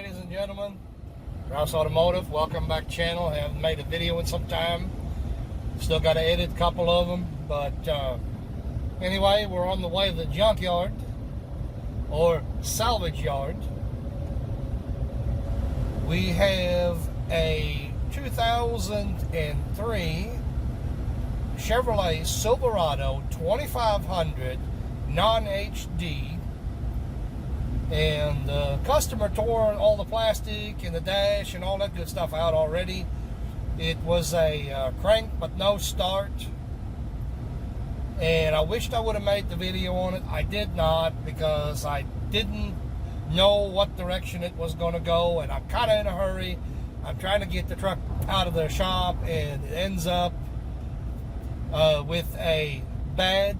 ladies and gentlemen. Rouse Automotive, welcome back channel. I haven't made a video in some time. Still got to edit a couple of them. But anyway, we're on the way to the junkyard or salvage yard. We have a 2003 Chevrolet Silverado 2500 non-HD, and the customer tore all the plastic and the dash and all that good stuff out already. It was a crank but no start, and I wished I would have made the video on it. I did not, because I didn't know what direction it was going to go, and I'm kind of in a hurry. I'm trying to get the truck out of the shop, and it ends up with a bad,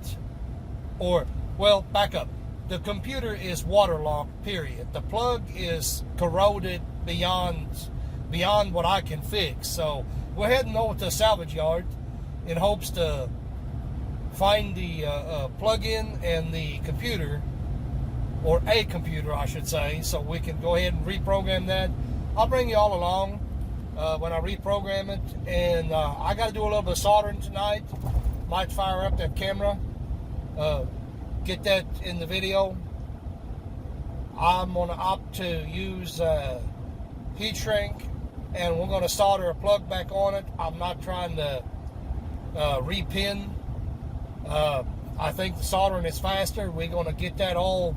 or, well, back up. The computer is waterlogged, period. The plug is corroded beyond what I can fix. So we're heading over to the salvage yard in hopes to find the plug-in and the computer, or a computer I should say, so we can go ahead and reprogram that. I'll bring you all along when I reprogram it, and I got to do a little bit of soldering tonight. Might fire up that camera, get that in the video. I'm going to opt to use heat shrink, and we're going to solder a plug back on it. I'm not trying to repin. I think the soldering is faster. We're going to get that all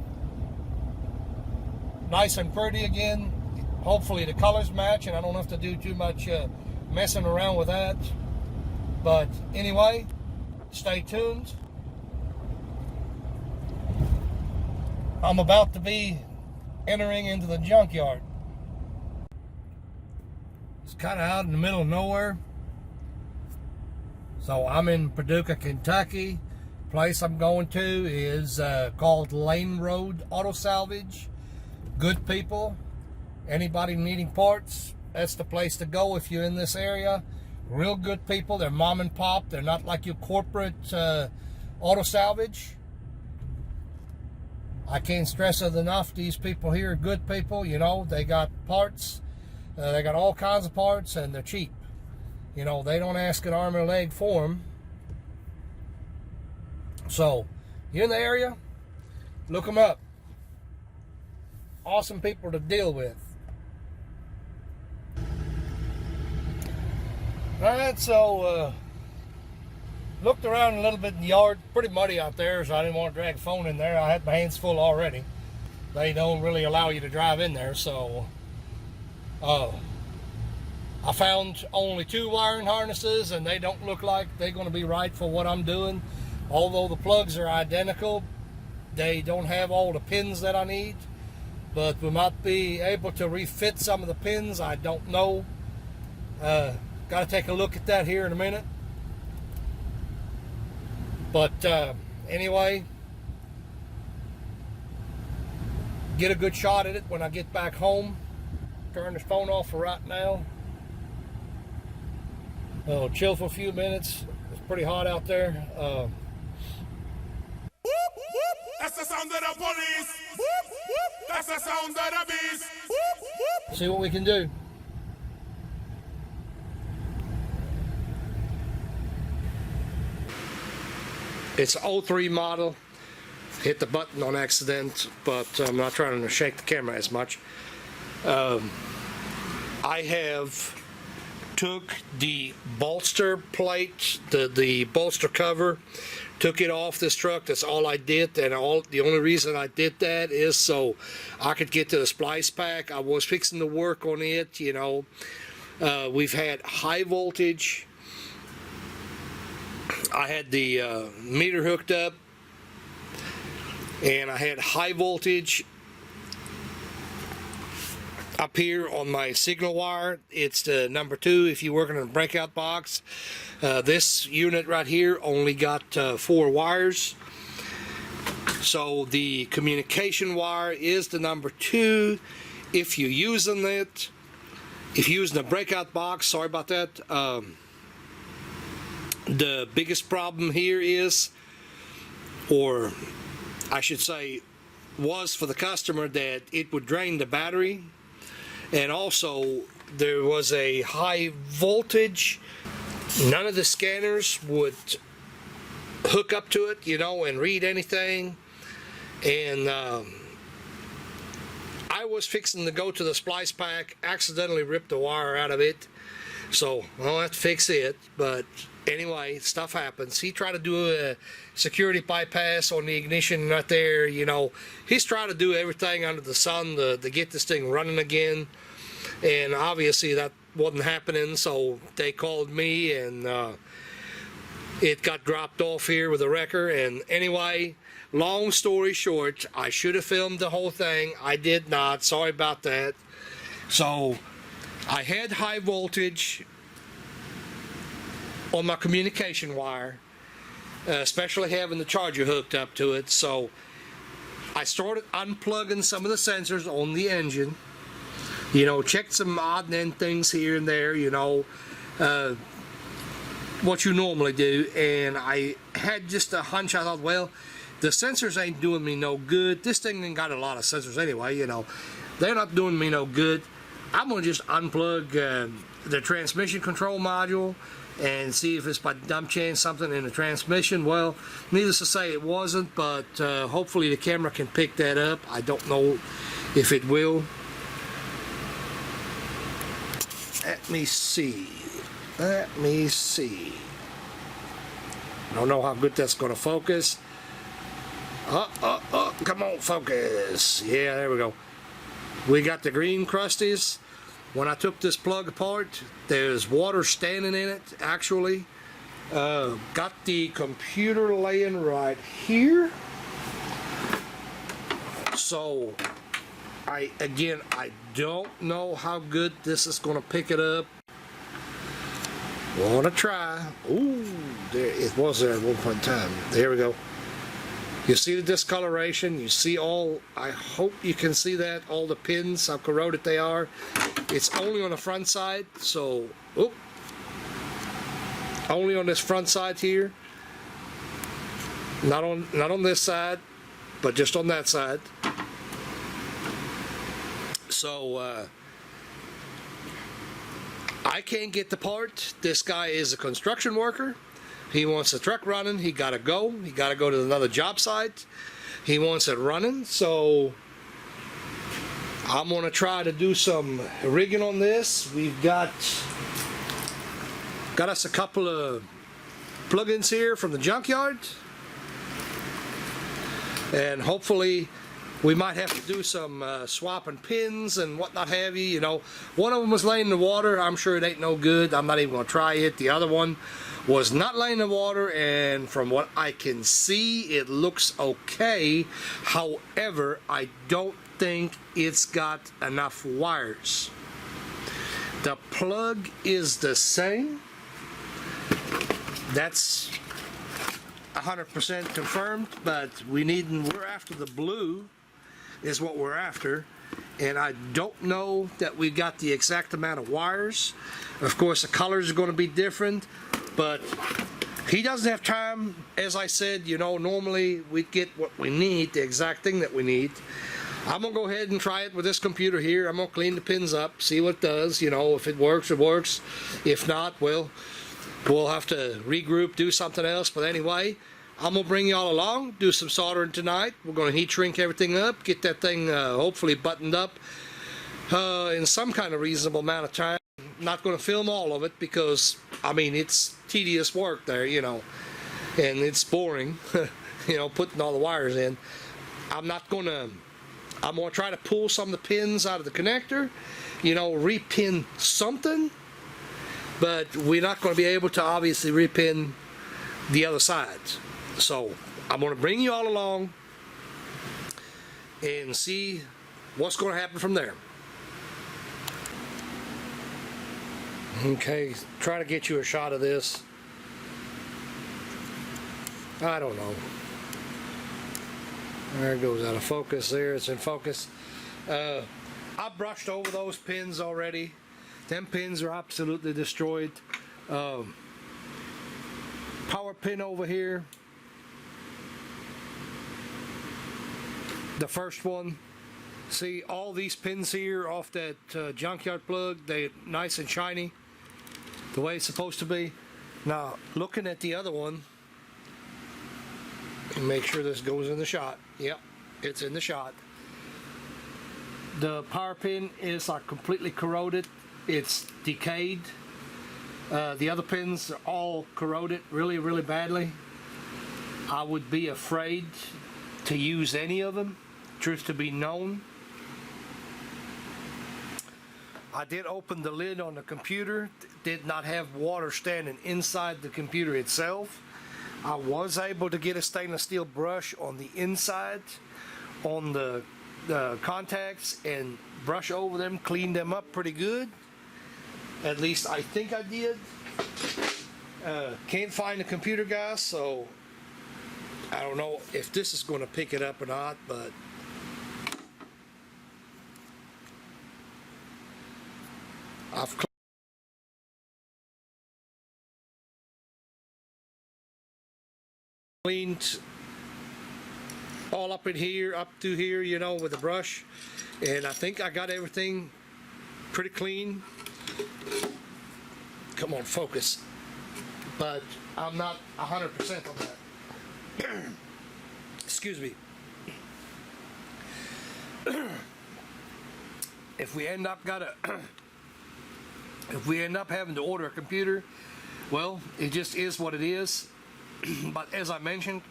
nice and pretty again. Hopefully the colors match, and I don't have to do too much messing around with that. But anyway, stay tuned. I'm about to be entering into the junkyard. It's kind of out in the middle of nowhere. So I'm in Paducah, Kentucky. Place I'm going to is called Lane Road Auto Salvage. Good people. Anybody needing parts, that's the place to go if you're in this area. Real good people. They're mom and pop. They're not like your corporate auto salvage. I can't stress it enough. These people here are good people. You know, they got parts. They got all kinds of parts, and they're cheap. You know, they don't ask an arm and a leg for them. So, you're in the area, look them up. Awesome people to deal with. Alright, so looked around a little bit in the yard. Pretty muddy out there, so I didn't want to drag the phone in there. I had my hands full already. They don't really allow you to drive in there, so I found only 2 wiring harnesses, and they don't look like they're going to be right for what I'm doing. Although the plugs are identical, they don't have all the pins that I need. But we might be able to refit some of the pins. I don't know. Got to take a look at that here in a minute. But anyway, get a good shot at it when I get back home. Turn this phone off for right now. Chill for a few minutes. It's pretty hot out there. That's the sound of the police. That's the sound of the beast. See what we can do. It's an 03 model. Hit the button on accident, but I'm not trying to shake the camera as much. I have took the bolster plate, the bolster cover, took it off this truck. That's all I did, and the only reason I did that is so I could get to the splice pack. I was fixing to work on it, you know. We've had high voltage. I had the meter hooked up, and I had high voltage up here on my signal wire. It's the number 2 if you're working in a breakout box. This unit right here only got 4 wires. So the communication wire is the number 2 if you're using it. If you're using a breakout box, sorry about that. The biggest problem here is, or I should say was for the customer, that it would drain the battery. and also there was a high voltage. None of the scanners would hook up to it, you know, and read anything. And I was fixing to go to the splice pack, accidentally ripped the wire out of it, so I'll have to fix it. But anyway, stuff happens. He tried to do a security bypass on the ignition right there, you know. He's trying to do everything under the sun to get this thing running again, and obviously that wasn't happening, so they called me, and it got dropped off here with a wrecker. And anyway, long story short, I should have filmed the whole thing. I did not. Sorry about that. So I had high voltage on my communication wire, especially having the charger hooked up to it. So I started unplugging some of the sensors on the engine, you know, checked some odd and end things here and there, you know, what you normally do. And I had just a hunch. I thought, well, the sensors ain't doing me no good. This thing ain't got a lot of sensors anyway, you know. They're not doing me no good. I'm going to just unplug the transmission control module and see if it's by dumb chance something in the transmission. Well, needless to say, it wasn't, but hopefully the camera can pick that up. I don't know if it will. Let me see. Let me see. I don't know how good that's going to focus. Come on, focus. Yeah, there we go. We got the green crusties. When I took this plug apart, there's water standing in it, actually. Got the computer laying right here. So, I don't know how good this is going to pick it up. Want to try. Ooh, there it was there at one point in time. There we go. You see the discoloration. You see all, I hope you can see that, all the pins, how corroded they are. It's only on the front side, so, only on this front side here. Not on this side, but just on that side. So, I can't get the part. This guy is a construction worker. He wants the truck running. He gotta go. He gotta go to another job site. He wants it running. So I'm gonna try to do some rigging on this. We've got us a couple of plugins here from the Junkyard, and hopefully we might have to do some swapping pins and whatnot have you. You know, one of them was laying in the water. I'm sure it ain't no good. I'm not even gonna try it. The other one was not laying in the water, and from what I can see, it looks okay. However, I don't think it's got enough wires. The plug is the same. That's 100% confirmed, but we're after the blue is what we're after, and I don't know that we got the exact amount of wires. Of course, the colors are going to be different, but he doesn't have time. As I said, you know, normally we get what we need, the exact thing that we need. I'm gonna go ahead and try it with this computer here. I'm gonna clean the pins up, see what it does. You know, if it works, it works. If not, well, we'll have to regroup, do something else. But anyway, I'm gonna bring y'all along, do some soldering tonight. We're gonna heat shrink everything up, get that thing hopefully buttoned up in some kind of reasonable amount of time. Not gonna film all of it because, I mean, it's tedious work there, you know, and it's boring, you know, putting all the wires in. I'm gonna try to pull some of the pins out of the connector, you know, repin something, but we're not going to be able to obviously repin the other sides. So I'm going to bring you all along and see what's going to happen from there. Okay, try to get you a shot of this. I don't know. There it goes out of focus. There, it's in focus. I brushed over those pins already. Them pins are absolutely destroyed. Power pin over here. The first one See all these pins here off that Junkyard plug, they're nice and shiny, the way it's supposed to be. Now, looking at the other one, and make sure this goes in the shot. Yep, it's in the shot. The power pin is like completely corroded. It's decayed. The other pins are all corroded really, really badly. I would be afraid to use any of them, truth to be known. I did open the lid on the computer, did not have water standing inside the computer itself. I was able to get a stainless steel brush on the inside, on the contacts, and brush over them, clean them up pretty good. At least I think I did. Can't find the computer, guys, so I don't know if this is going to pick it up or not, but I've cleaned all up in here, up to here, you know, with a brush, and I think I got everything pretty clean. Come on, focus. But I'm not 100% on that. Excuse me. If we end up having to order a computer, well, it just is what it is. But as I mentioned,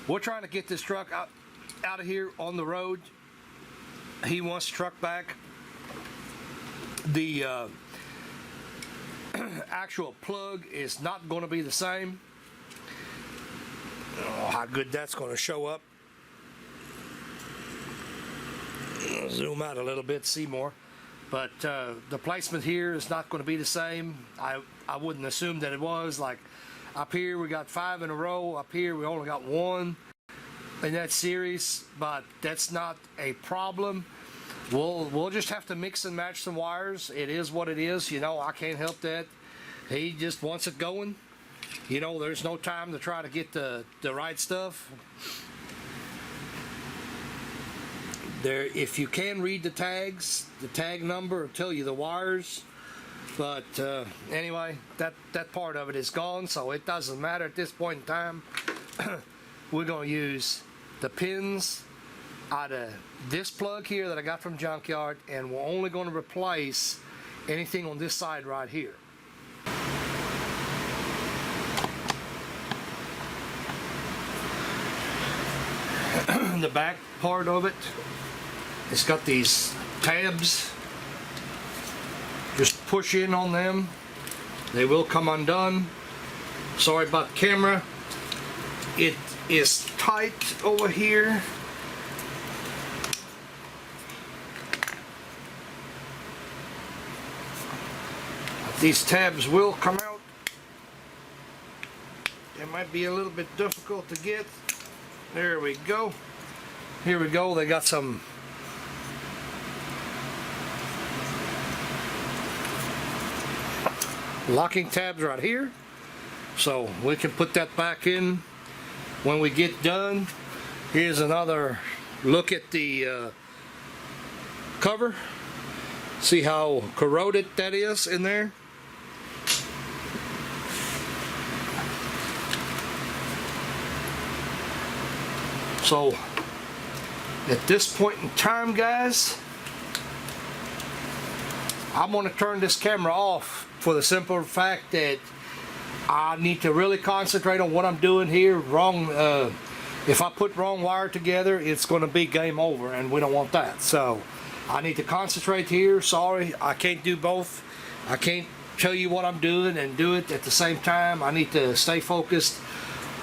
we're trying to get this truck out of here on the road. He wants the truck back. The actual plug is not going to be the same. Oh, how good that's going to show up. Zoom out a little bit, see more. But the placement here is not going to be the same. I wouldn't assume that it was. Like up here we got 5 in a row. Up here we only got 1 in that series. But that's not a problem. We'll just have to mix and match some wires. It is what it is. You know, I can't help that. He just wants it going. You know, there's no time to try to get the right stuff. There, if you can read the tags, the tag number will tell you the wires. But anyway, that part of it is gone, so it doesn't matter at this point in time. We're going to use the pins out of this plug here that I got from Junkyard, and we're only going to replace anything on this side right here. The back part of it, it's got these tabs. Just push in on them, they will come undone. Sorry about the camera. It is tight over here. These tabs will come out. It might be a little bit difficult to get. There we go. Here we go. They got some locking tabs right here, so we can put that back in when we get done. Here's another look at the cover. See how corroded that is in there. So at this point in time, guys, I'm going to turn this camera off for the simple fact that I need to really concentrate on what I'm doing here. If I put wrong wire together, it's going to be game over, and we don't want that. So I need to concentrate here. Sorry, I can't do both. I can't tell you what I'm doing and do it at the same time. I need to stay focused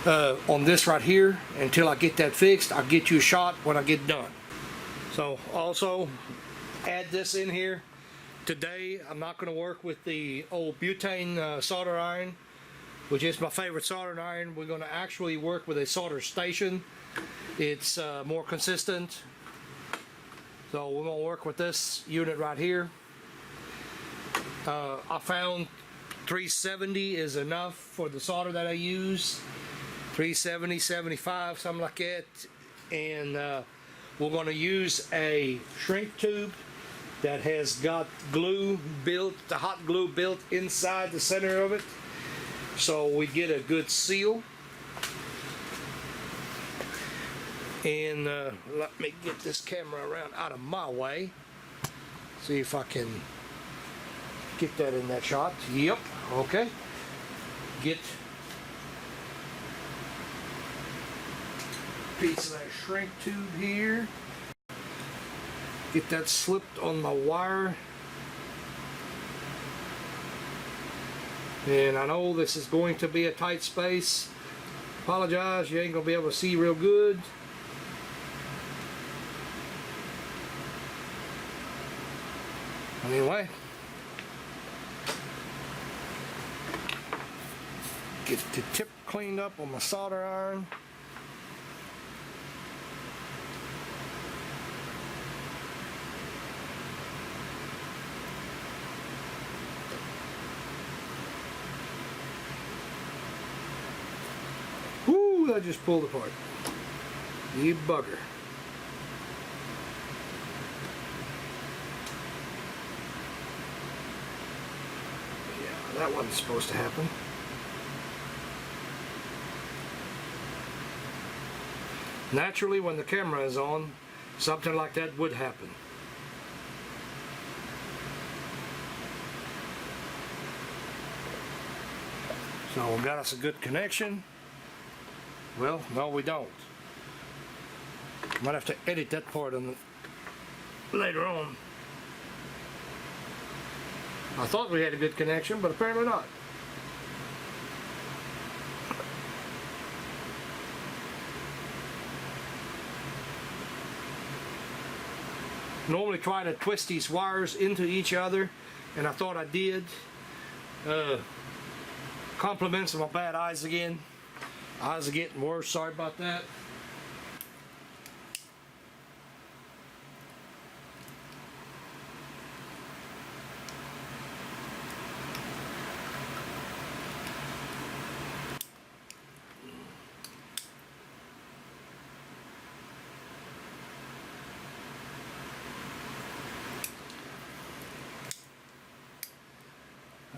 on this right here until I get that fixed. I'll get you a shot when I get done. So also add this in here. Today I'm not going to work with the old butane solder iron, which is my favorite soldering iron. We're going to actually work with a solder station. It's more consistent. So we're going to work with this unit right here. I found 370 is enough for the solder that I use. 370, 75, something like that. And We're going to use a shrink tube that has got glue built, the hot glue built inside the center of it, so we get a good seal. And let me get this camera around out of my way. See if I can get that in that shot. Yep, okay. Get a piece of that shrink tube here. Get that slipped on my wire. And I know this is going to be a tight space. Apologize, you ain't gonna be able to see real good. Anyway, get the tip cleaned up on my solder iron. Whoo, I just pulled apart. You bugger. That wasn't supposed to happen. Naturally, when the camera is on, something like that would happen. So we got us a good connection. Well, no, we don't. Might have to edit that part on later on. I thought we had a good connection, but apparently not. Normally try to twist these wires into each other, and I thought I did. Compliments of my bad eyes again. Eyes are getting worse, sorry about that.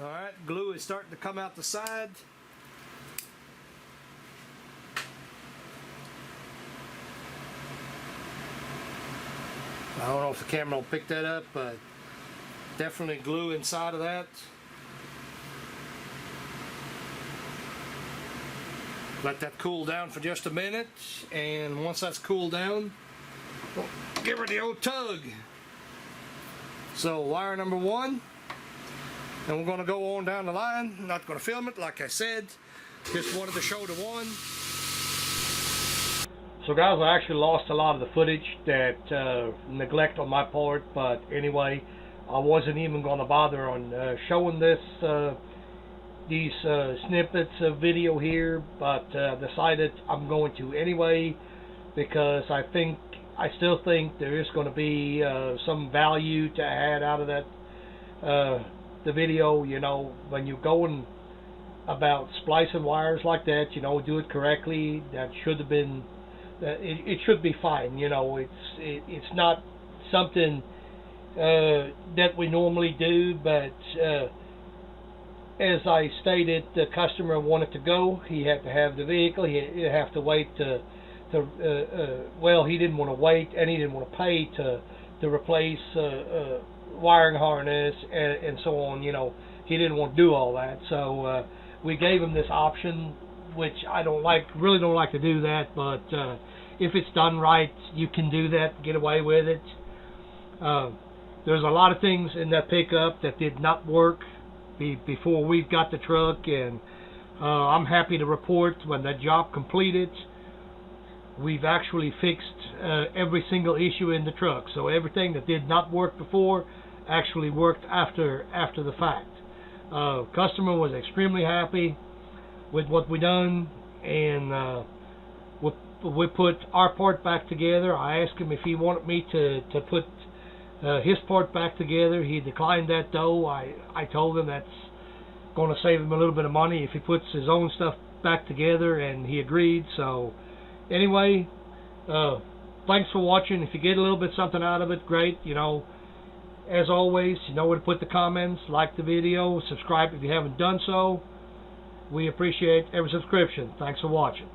Alright, glue is starting to come out the side. I don't know if the camera will pick that up, but definitely glue inside of that. Let that cool down for just a minute, and once that's cooled down, we'll give her the old tug. So wire number 1. And we're going to go on down the line. I'm not going to film it, like I said. Just wanted to show the one. So guys, I actually lost a lot of the footage, that neglect on my part. But anyway, I wasn't even going to bother on showing this, these snippets of video here. But decided I'm going to anyway, because I still think there is going to be some value to add out of that. The video, you know, when you're going about splicing wires like that, you know, do it correctly. That should have been, it should be fine. You know, it's not something that we normally do, but as I stated, the customer wanted to go. He had to have the vehicle. He'd have to wait well, he didn't want to wait, and he didn't want to pay to replace wiring harness and so on. You know, he didn't want to do all that, so we gave him this option, which I really don't like to do that, but if it's done right, you can do that, get away with it. There's a lot of things in that pickup that did not work before we got the truck, and I'm happy to report when that job completed, we've actually fixed every single issue in the truck. So everything that did not work before actually worked after the fact. Customer was extremely happy with what we done, and we put our part back together. I asked him if he wanted me to put his part back together. He declined that, though. I told him that's going to save him a little bit of money if he puts his own stuff back together, and he agreed. So anyway, thought thanks for watching. If you get a little bit something out of it, great. You know, as always, you know where to put the comments, like the video, subscribe if you haven't done so. We appreciate every subscription. Thanks for watching.